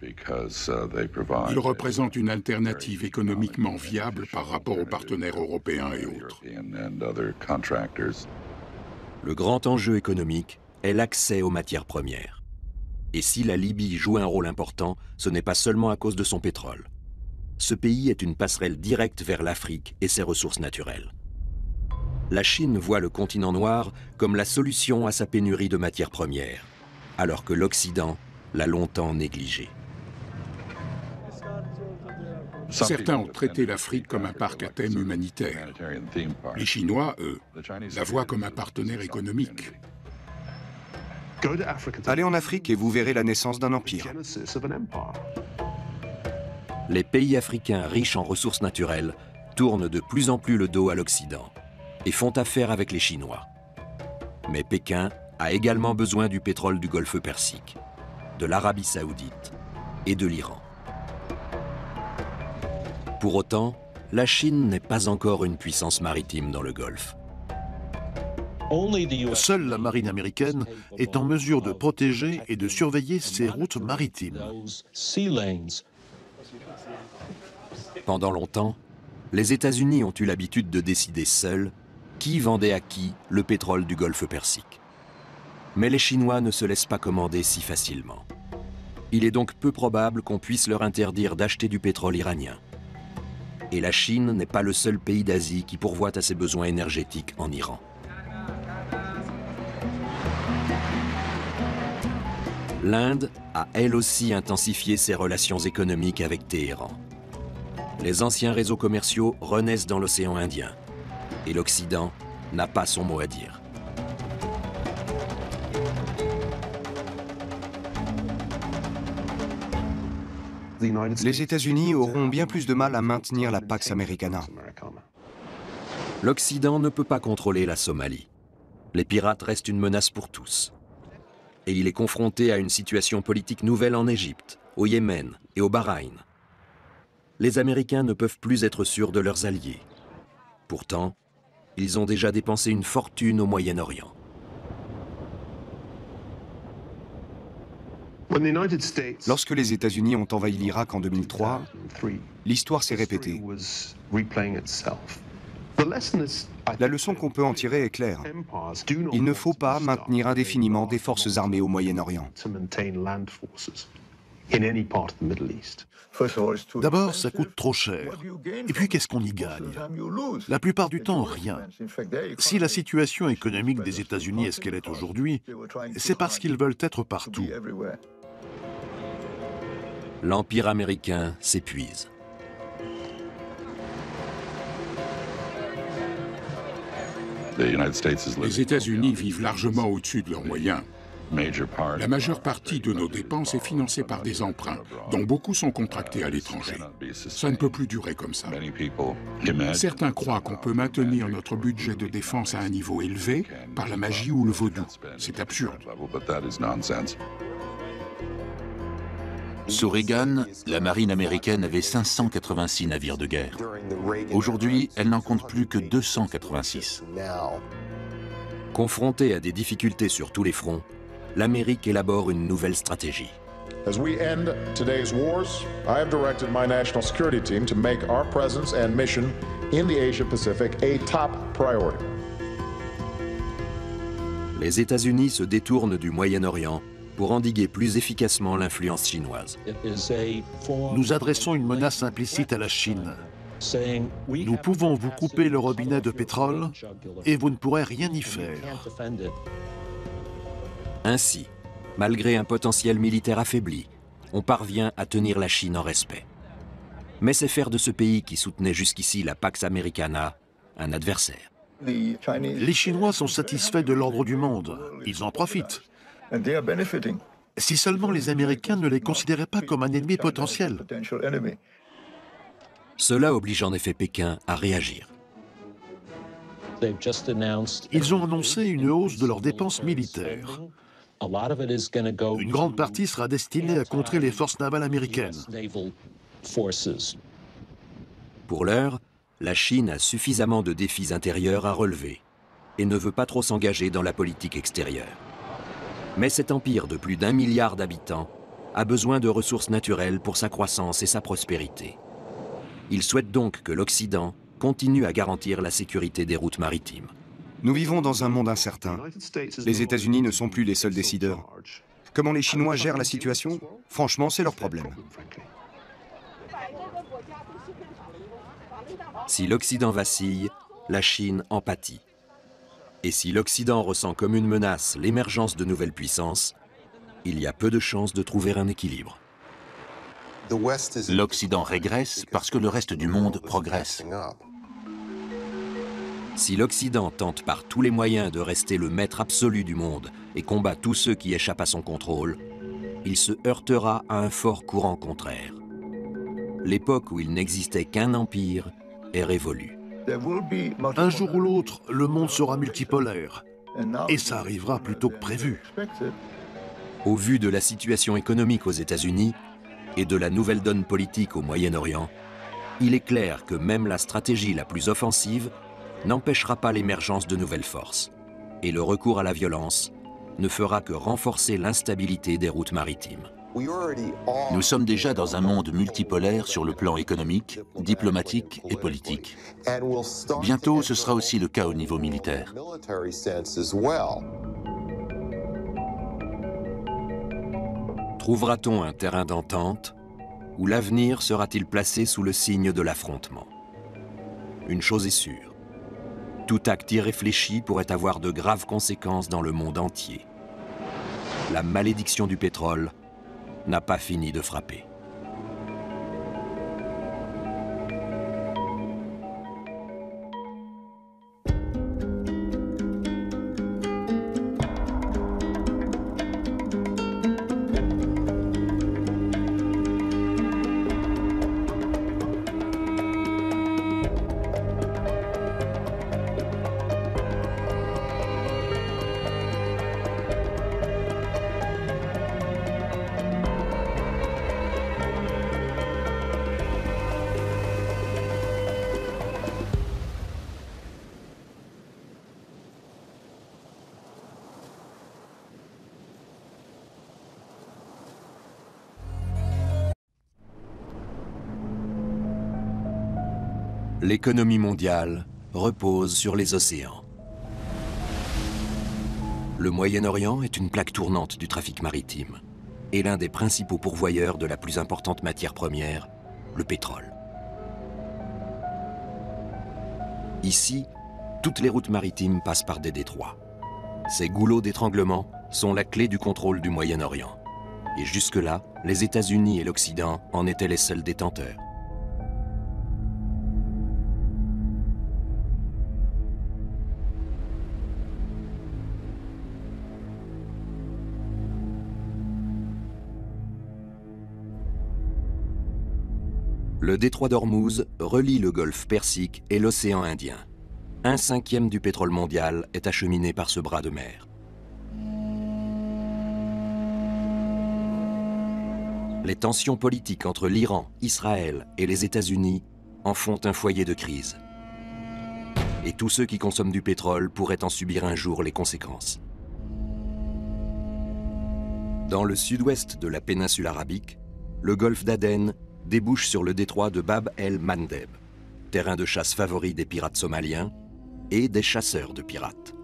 Ils représentent une alternative économiquement viable par rapport aux partenaires européens et autres. Le grand enjeu économique est l'accès aux matières premières. Et si la Libye joue un rôle important, ce n'est pas seulement à cause de son pétrole. Ce pays est une passerelle directe vers l'Afrique et ses ressources naturelles. La Chine voit le continent noir comme la solution à sa pénurie de matières premières, alors que l'Occident l'a longtemps négligé. Certains ont traité l'Afrique comme un parc à thème humanitaire. Les Chinois, eux, la voient comme un partenaire économique. Allez en Afrique et vous verrez la naissance d'un empire. Les pays africains riches en ressources naturelles tournent de plus en plus le dos à l'Occident et font affaire avec les Chinois. Mais Pékin a également besoin du pétrole du Golfe Persique, de l'Arabie Saoudite et de l'Iran. Pour autant, la Chine n'est pas encore une puissance maritime dans le Golfe. Seule la marine américaine est en mesure de protéger et de surveiller ses routes maritimes. Pendant longtemps, les États-Unis ont eu l'habitude de décider seuls qui vendait à qui le pétrole du Golfe Persique. Mais les Chinois ne se laissent pas commander si facilement. Il est donc peu probable qu'on puisse leur interdire d'acheter du pétrole iranien. Et la Chine n'est pas le seul pays d'Asie qui pourvoit à ses besoins énergétiques en Iran. L'Inde a elle aussi intensifié ses relations économiques avec Téhéran. Les anciens réseaux commerciaux renaissent dans l'océan Indien. Et l'Occident n'a pas son mot à dire. Les États-Unis auront bien plus de mal à maintenir la Pax Americana. L'Occident ne peut pas contrôler la Somalie. Les pirates restent une menace pour tous. Et il est confronté à une situation politique nouvelle en Égypte, au Yémen et au Bahreïn. Les Américains ne peuvent plus être sûrs de leurs alliés. Pourtant, ils ont déjà dépensé une fortune au Moyen-Orient. Lorsque les États-Unis ont envahi l'Irak en 2003, l'histoire s'est répétée. La leçon qu'on peut en tirer est claire. Il ne faut pas maintenir indéfiniment des forces armées au Moyen-Orient. D'abord, ça coûte trop cher. Et puis, qu'est-ce qu'on y gagne? La plupart du temps, rien. Si la situation économique des États-Unis est ce qu'elle est aujourd'hui, c'est parce qu'ils veulent être partout. L'Empire américain s'épuise. Les États-Unis vivent largement au-dessus de leurs moyens. La majeure partie de nos dépenses est financée par des emprunts, dont beaucoup sont contractés à l'étranger. Ça ne peut plus durer comme ça. Certains croient qu'on peut maintenir notre budget de défense à un niveau élevé par la magie ou le vaudou. C'est absurde. Sous Reagan, la marine américaine avait 586 navires de guerre. Aujourd'hui, elle n'en compte plus que 286. Confrontée à des difficultés sur tous les fronts, l'Amérique élabore une nouvelle stratégie. As we end today's wars, I have directed my national security team to make our presence and mission in the Asia-Pacific a top priority. Les États-Unis se détournent du Moyen-Orient pour endiguer plus efficacement l'influence chinoise. Nous adressons une menace implicite à la Chine. Nous pouvons vous couper le robinet de pétrole et vous ne pourrez rien y faire. Ainsi, malgré un potentiel militaire affaibli, on parvient à tenir la Chine en respect. Mais c'est faire de ce pays qui soutenait jusqu'ici la Pax Americana un adversaire. Les Chinois sont satisfaits de l'ordre du monde. Ils en profitent. Si seulement les Américains ne les considéraient pas comme un ennemi potentiel. Cela oblige en effet Pékin à réagir. Ils ont annoncé une hausse de leurs dépenses militaires. Une grande partie sera destinée à contrer les forces navales américaines. Pour l'heure, la Chine a suffisamment de défis intérieurs à relever et ne veut pas trop s'engager dans la politique extérieure. Mais cet empire de plus d'1 milliard d'habitants a besoin de ressources naturelles pour sa croissance et sa prospérité. Il souhaite donc que l'Occident continue à garantir la sécurité des routes maritimes. Nous vivons dans un monde incertain. Les États-Unis ne sont plus les seuls décideurs. Comment les Chinois gèrent la situation? Franchement, c'est leur problème. Si l'Occident vacille, la Chine en pâtit. Et si l'Occident ressent comme une menace l'émergence de nouvelles puissances, il y a peu de chances de trouver un équilibre. L'Occident régresse parce que le reste du monde progresse. Si l'Occident tente par tous les moyens de rester le maître absolu du monde et combat tous ceux qui échappent à son contrôle, il se heurtera à un fort courant contraire. L'époque où il n'existait qu'un empire est révolue. Un jour ou l'autre, le monde sera multipolaire. Et ça arrivera plus tôt que prévu. Au vu de la situation économique aux États-Unis et de la nouvelle donne politique au Moyen-Orient, il est clair que même la stratégie la plus offensive n'empêchera pas l'émergence de nouvelles forces. Et le recours à la violence ne fera que renforcer l'instabilité des routes maritimes. Nous sommes déjà dans un monde multipolaire sur le plan économique, diplomatique et politique. Bientôt, ce sera aussi le cas au niveau militaire. Trouvera-t-on un terrain d'entente ou l'avenir sera-t-il placé sous le signe de l'affrontement? Une chose est sûre, tout acte irréfléchi pourrait avoir de graves conséquences dans le monde entier. La malédiction du pétrole n'a pas fini de frapper. L'économie mondiale repose sur les océans. Le Moyen-Orient est une plaque tournante du trafic maritime et l'un des principaux pourvoyeurs de la plus importante matière première, le pétrole. Ici, toutes les routes maritimes passent par des détroits. Ces goulots d'étranglement sont la clé du contrôle du Moyen-Orient. Et jusque-là, les États-Unis et l'Occident en étaient les seuls détenteurs. Le détroit d'Ormuz relie le golfe Persique et l'océan Indien. 1/5 du pétrole mondial est acheminé par ce bras de mer. Les tensions politiques entre l'Iran, Israël et les États-Unis en font un foyer de crise. Et tous ceux qui consomment du pétrole pourraient en subir un jour les conséquences. Dans le sud-ouest de la péninsule arabique, le golfe d'Aden débouche sur le détroit de Bab el-Mandeb, terrain de chasse favori des pirates somaliens et des chasseurs de pirates.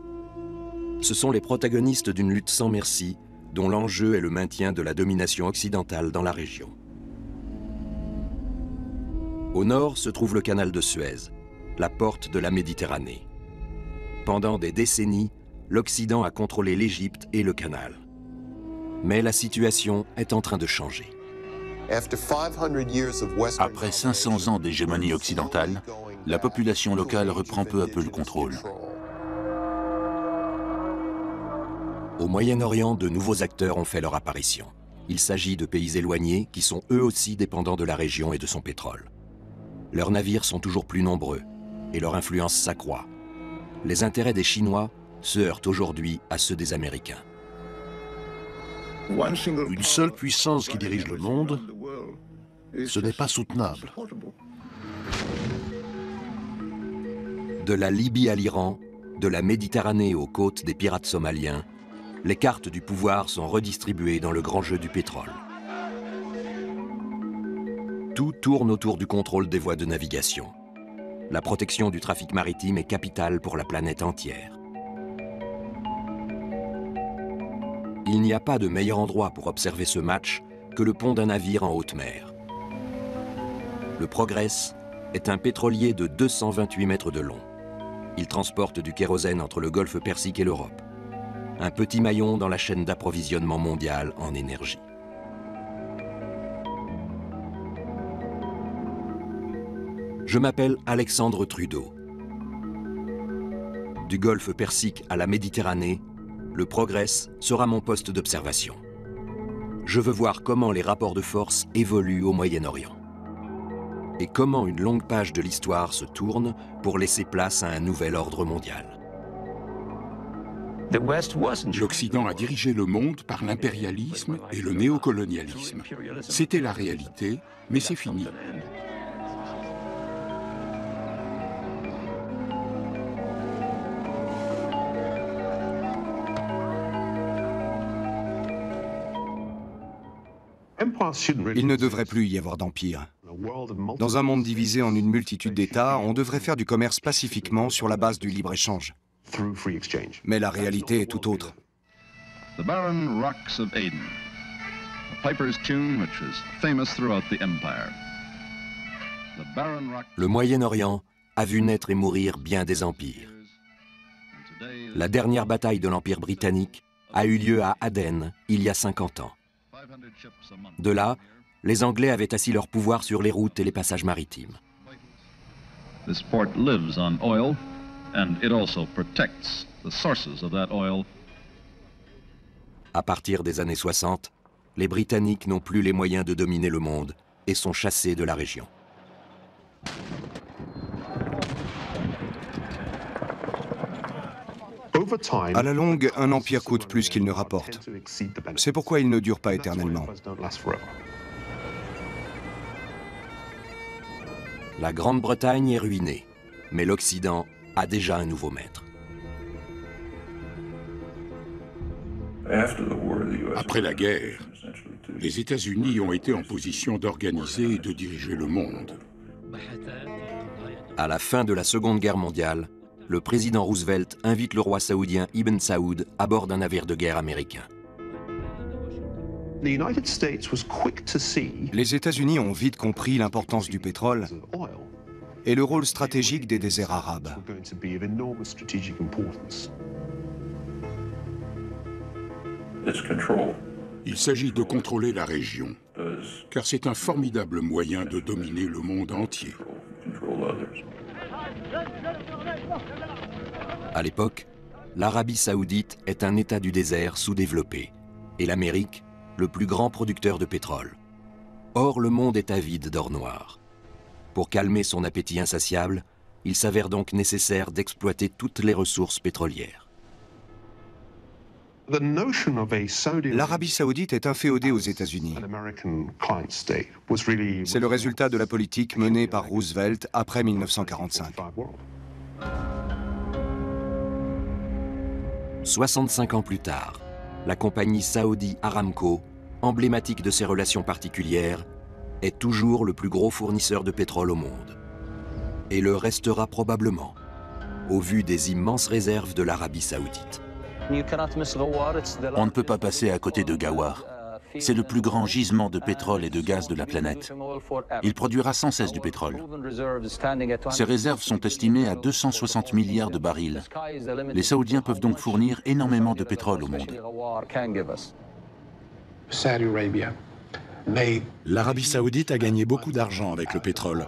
Ce sont les protagonistes d'une lutte sans merci dont l'enjeu est le maintien de la domination occidentale dans la région. Au nord se trouve le canal de Suez, la porte de la Méditerranée. Pendant des décennies, l'Occident a contrôlé l'Égypte et le canal. Mais la situation est en train de changer. Après 500 ans d'hégémonie occidentale, la population locale reprend peu à peu le contrôle. Au Moyen-Orient, de nouveaux acteurs ont fait leur apparition. Il s'agit de pays éloignés qui sont eux aussi dépendants de la région et de son pétrole. Leurs navires sont toujours plus nombreux et leur influence s'accroît. Les intérêts des Chinois se heurtent aujourd'hui à ceux des Américains. Une seule puissance qui dirige le monde, ce n'est pas soutenable. De la Libye à l'Iran, de la Méditerranée aux côtes des pirates somaliens, les cartes du pouvoir sont redistribuées dans le grand jeu du pétrole. Tout tourne autour du contrôle des voies de navigation. La protection du trafic maritime est capitale pour la planète entière. Il n'y a pas de meilleur endroit pour observer ce match que le pont d'un navire en haute mer. Le Progress est un pétrolier de 228 mètres de long. Il transporte du kérosène entre le golfe Persique et l'Europe. Un petit maillon dans la chaîne d'approvisionnement mondiale en énergie. Je m'appelle Alexandre Trudeau. Du golfe Persique à la Méditerranée, le Progress sera mon poste d'observation. Je veux voir comment les rapports de force évoluent au Moyen-Orient. Et comment une longue page de l'histoire se tourne pour laisser place à un nouvel ordre mondial. L'Occident a dirigé le monde par l'impérialisme et le néocolonialisme. C'était la réalité, mais c'est fini. Il ne devrait plus y avoir d'empire. Dans un monde divisé en une multitude d'États, on devrait faire du commerce pacifiquement sur la base du libre-échange. Mais la réalité est tout autre. The barren rocks of Aden, Le Moyen-Orient a vu naître et mourir bien des empires. La dernière bataille de l'Empire britannique a eu lieu à Aden il y a 50 ans. De là, les Anglais avaient assis leur pouvoir sur les routes et les passages maritimes. This port lives on oil, and it also protects the sources of that oil. À partir des années 60, les Britanniques n'ont plus les moyens de dominer le monde et sont chassés de la région. À la longue, un empire coûte plus qu'il ne rapporte. C'est pourquoi il ne dure pas éternellement. La Grande-Bretagne est ruinée, mais l'Occident a déjà un nouveau maître. Après la guerre, les États-Unis ont été en position d'organiser et de diriger le monde. À la fin de la Seconde Guerre mondiale, le président Roosevelt invite le roi saoudien Ibn Saoud à bord d'un navire de guerre américain. Les États-Unis ont vite compris l'importance du pétrole et le rôle stratégique des déserts arabes. Il s'agit de contrôler la région, car c'est un formidable moyen de dominer le monde entier. À l'époque, l'Arabie saoudite est un État du désert sous-développé et l'Amérique, le plus grand producteur de pétrole. Or, le monde est avide d'or noir. Pour calmer son appétit insatiable, il s'avère donc nécessaire d'exploiter toutes les ressources pétrolières. L'Arabie saoudite est inféodée aux États-Unis. C'est le résultat de la politique menée par Roosevelt après 1945. 65 ans plus tard, la compagnie Saudi Aramco, emblématique de ses relations particulières, est toujours le plus gros fournisseur de pétrole au monde. Et le restera probablement, au vu des immenses réserves de l'Arabie saoudite. On ne peut pas passer à côté de Gawar. C'est le plus grand gisement de pétrole et de gaz de la planète. Il produira sans cesse du pétrole. Ses réserves sont estimées à 260 milliards de barils. Les Saoudiens peuvent donc fournir énormément de pétrole au monde. L'Arabie saoudite a gagné beaucoup d'argent avec le pétrole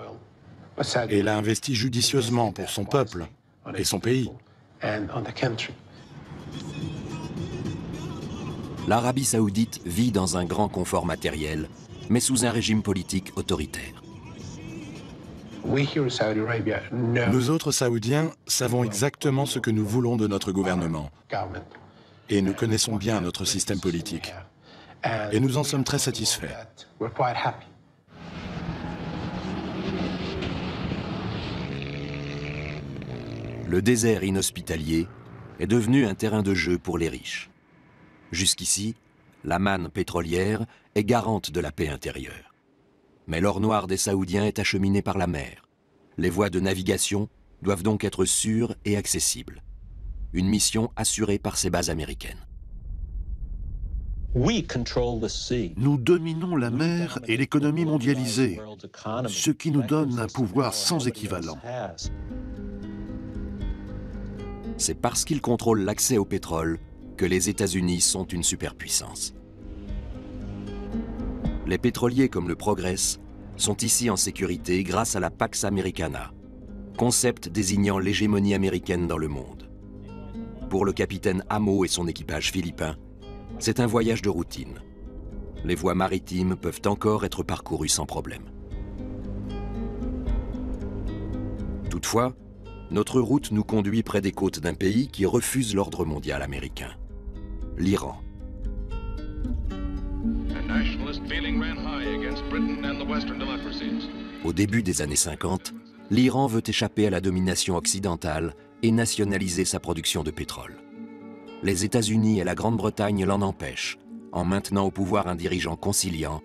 et l'a investi judicieusement pour son peuple et son pays. L'Arabie saoudite vit dans un grand confort matériel, mais sous un régime politique autoritaire. Nous autres Saoudiens savons exactement ce que nous voulons de notre gouvernement. Et nous connaissons bien notre système politique. Et nous en sommes très satisfaits. Le désert inhospitalier est devenu un terrain de jeu pour les riches. Jusqu'ici, la manne pétrolière est garante de la paix intérieure. Mais l'or noir des Saoudiens est acheminé par la mer. Les voies de navigation doivent donc être sûres et accessibles. Une mission assurée par ces bases américaines. Nous dominons la mer et l'économie mondialisée, ce qui nous donne un pouvoir sans équivalent. C'est parce qu'ils contrôlent l'accès au pétrole que les États-Unis sont une superpuissance. Les pétroliers comme le Progress sont ici en sécurité grâce à la Pax Americana, concept désignant l'hégémonie américaine dans le monde. Pour le capitaine Amo et son équipage philippin, c'est un voyage de routine. Les voies maritimes peuvent encore être parcourues sans problème. Toutefois, notre route nous conduit près des côtes d'un pays qui refuse l'ordre mondial américain, l'Iran. Au début des années 50, l'Iran veut échapper à la domination occidentale et nationaliser sa production de pétrole. Les États-Unis et la Grande-Bretagne l'en empêchent, en maintenant au pouvoir un dirigeant conciliant,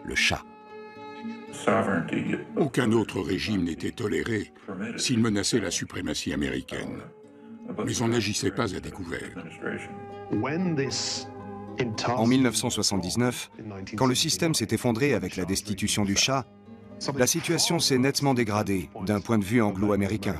le Shah. Aucun autre régime n'était toléré s'il menaçait la suprématie américaine. Mais on n'agissait pas à découvert. En 1979, quand le système s'est effondré avec la destitution du Shah, la situation s'est nettement dégradée d'un point de vue anglo-américain.